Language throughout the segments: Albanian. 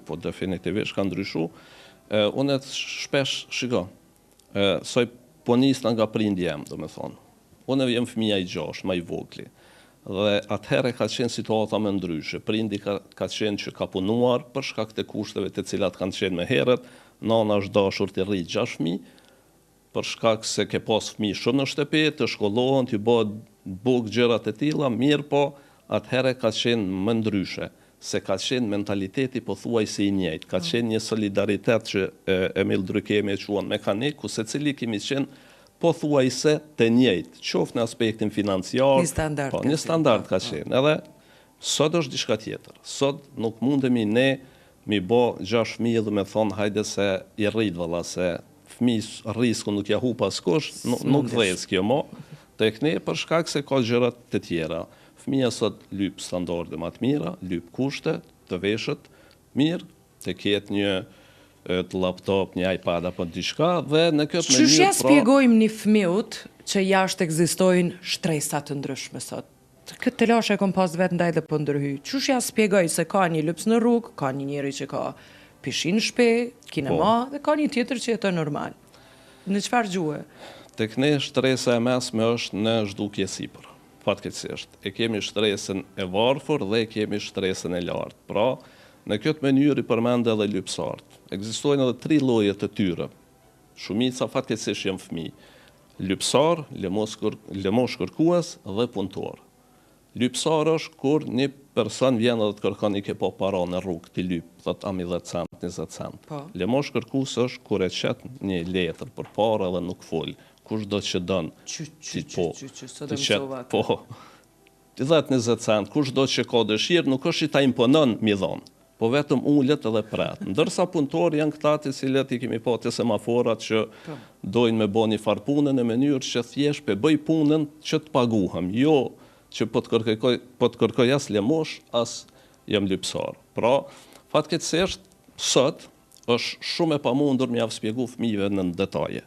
po definitivisht ka ndryshu. Unë shpesh shiko, soj po nisna nga prindja jem, do me thonë. Unë jem fëmija i 6, ma i vogli. Dhe atëherë ka qenë situata me ndryshe. Prindi ka qenë që ka punuar për shkak të kushteve të cilat kanë qenë me herët, nana është dashur të rritë 6 fëmijë, për shkak se ke pas fëmijë shumë në shtëpi, të shkollohen, të bëhet buk gjërat e tilla, mirë po atëherë ka qenë më ndryshe, se ka qenë mentaliteti pothuajse i njëjtë, ka qenë një solidaritet që Emil Drykemi e quan mekanik, ku secili kemi qenë pothuajse të njëjtë, qoftë në aspektin financiar, një standard ka qenë. Edhe sot është diçka tjetër. Sot nuk mundemi ne mi bo 6 fëmijë dhe me thonë hajde se i rrit valla, se fëmijë risku nuk ja hup askush, nuk dhes kjo mo, tek ne për shkak se ka gjërat të tjera. Fëmija sot lyp standarde më të mira, lyp kushte, të veshët mirë, të ketë një të laptop, një iPad apo diçka, dhe në këtë mënyrë Çështja shpjegojmë një fëmijët që jashtë ekzistojnë shtresa të ndryshme sot. Këtë të lashe kom pas vetë ndaj dhe për ndërhy. Çështja shpjegoj se ka një lyps në rrugë, ka një njeri që ka pishin në shtëpi, kinema, dhe ka një tjetër që jeton normal. Në çfarë gjuhë? Tek ne shtresa e mesme është në zhdukje sipër. Fatkeqësisht, e kemi shtresën e varfër dhe e kemi shtresën e lartë. Pra, në këtë mënyrë i përmend edhe lypsarët. Ekzistojnë edhe 3 lloje të tyre. Shumica fatkeqësisht janë fëmijë. Lypsar, lëmosh kërkues dhe punëtor. Lypsar është kur një person vjen edhe të kërkon i ke po para në rrugë ti lyp, thot am i 10 cent, 20 cent. Lëmosh kërkues është kur e çet një letër përpara dhe nuk fol. Kush do që don? Ti 10-20 cent, kush do që ka dëshirë, nuk është që ta imponon mi dhon, po vetëm ullet edhe pret. Ndërsa punëtor janë këta të cilët i kemi pa të semaforat që dojnë me bo një farë punën në mënyrë që thjesht pe bëj punën që të paguhem, jo që po të kërkoj as lëmosh, as jam lypsar. Pra, fatkeqësisht, sot është shumë e pamundur me javë spjegu fëmijëve në detaje.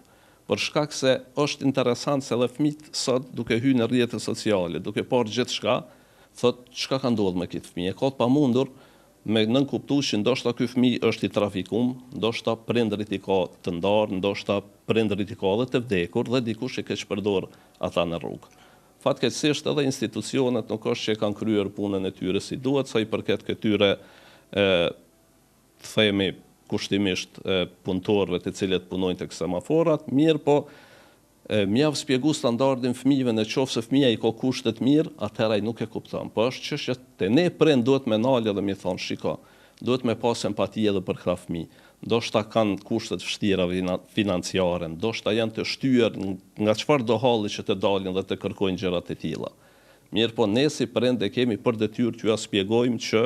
Për shkak se është interesant se edhe fëmijët sot duke hyrë në rrjetet sociale, duke parë gjithçka, thot çka ka ndodhur me këtë fëmijë. Ka të pamundur me nënkuptuar që ndoshta ky fëmijë është i trafikum, ndoshta prindërit i ka të ndarë, ndoshta prindërit i ka edhe të vdekur dhe dikush e ka shpërdor ata në rrugë. Fatkeqësisht edhe institucionet nuk është që kanë kryer punën e tyre si duhet, sa i përket këtyre themi kushtimisht punëtorëve të cilët punojnë tek semaforat, mirë po mjaft spjegu standardin fëmijëve në qoftë se fëmija i ka kushtet mirë, atëherë ai nuk e kupton. Po është çështje te ne prind duhet me nalë dhe mi thonë, shiko, duhet me pas empati edhe për këta fëmijë. Ndoshta kanë kushtet vështira financiare, ndoshta janë të shtyer nga çfarë do halli që të dalin dhe të kërkojnë gjërat e tilla. Mirë po ne si prind e kemi për detyrë t'ju shpjegojmë që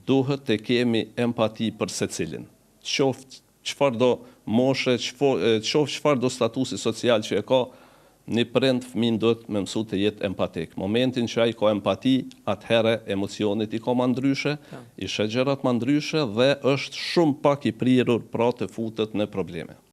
duhet të kemi empati për secilin. Qoftë çfarë do moshe, qoftë çfarë do statusi social që e ka, një prind fëmin duhet me mësu të jetë empatik. Momentin që ai ka empati, atëherë emocionit i ka ma ndryshe, i sheh gjërat ma ndryshe dhe është shumë pak i prirur pra të futet në probleme.